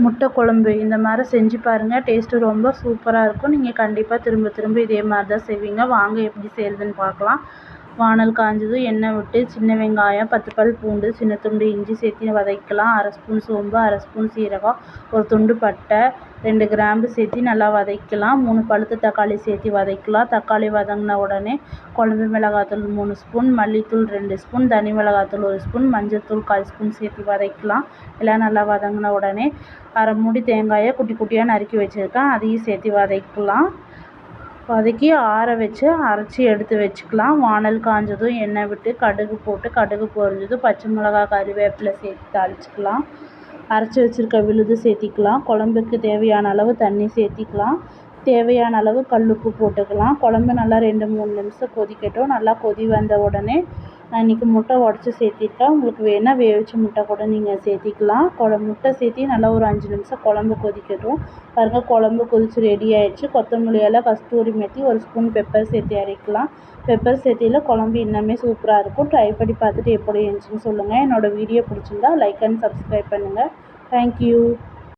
முட்டை குழம்பு இந்த மாதிரி செஞ்சு பாருங்கள். டேஸ்ட்டு ரொம்ப சூப்பராக இருக்கும். நீங்கள் கண்டிப்பாக திரும்ப திரும்ப இதே மாதிரி தான் செய்வீங்க. வாங்க எப்படி செய்கிறதுன்னு பார்க்கலாம். வானல் காஞ்சதும் எண்ணெய் விட்டு சின்ன வெங்காயம், 10 பல் பூண்டு, சின்ன துண்டு இஞ்சி சேர்த்து வதக்கலாம். 1/2 ஸ்பூன் சோம்பு, 1/2 ஸ்பூன் சீரகம், ஒரு துண்டு பட்டை, 2 கிராம்பு சேர்த்து நல்லா வதக்கலாம். 3 பழுத்த தக்காளி சேர்த்து வதக்கலாம். தக்காளி வதங்கின உடனே குழம்பு மிளகாத்தூள் 3 ஸ்பூன், மல்லித்தூள் 2 ஸ்பூன், தனி மிளகாத்தூள் 1 ஸ்பூன், மஞ்சள்தூள் 1/4 ஸ்பூன் சேர்த்து வதக்கலாம். எல்லாம் நல்லா வதங்கின உடனே அரை மூடி தேங்காயை குட்டி குட்டியாக நறுக்கி வச்சுருக்கேன், அதையும் சேர்த்து வதக்கலாம். வதக்கி ஆற வச்சு அரைச்சி எடுத்து வச்சுக்கலாம். வானல் காஞ்சதும் எண்ணெய் விட்டு கடுகு போட்டு கடுகு பொரிஞ்சதும் பச்சை மிளகா, கறிவேப்பிலை சேர்த்து தாளிச்சிக்கலாம். அரைச்சி வச்சுருக்க விழுது சேர்த்திக்கலாம். குழம்புக்கு தேவையான அளவு தண்ணி சேர்த்திக்கலாம். தேவையான அளவு கல்லுப்பு போட்டுக்கலாம். குழம்பு நல்லா 2-3 நிமிஷம் கொதிக்கட்டும். நல்லா கொதி வந்த உடனே நான் இன்றைக்கி முட்டை உடச்சி சேர்த்திருக்கேன். உங்களுக்கு வேணால் வேவிச்ச முட்டை கூட நீங்கள் சேர்த்திக்கலாம். முட்டை சேர்த்தி நல்லா ஒரு 5 நிமிஷம் குழம்பு கொதிக்கட்டும். பாருங்கள், குழம்பு கொதித்து ரெடி ஆகிடுச்சு. கொத்தமல்லி இலை, கஸ்தூரி மெத்தி, 1 ஸ்பூன் பெப்பர் சேர்த்து அரைக்கலாம். பெப்பர் சேர்த்தியில் குழம்பு இன்னுமே சூப்பராக இருக்கும். ட்ரை பண்ணி பார்த்துட்டு எப்படி இருந்துச்சுன்னு சொல்லுங்கள். என்னோடய வீடியோ பிடிச்சிருந்தா லைக் அண்ட் சப்ஸ்கிரைப் பண்ணுங்கள். தேங்க்யூ.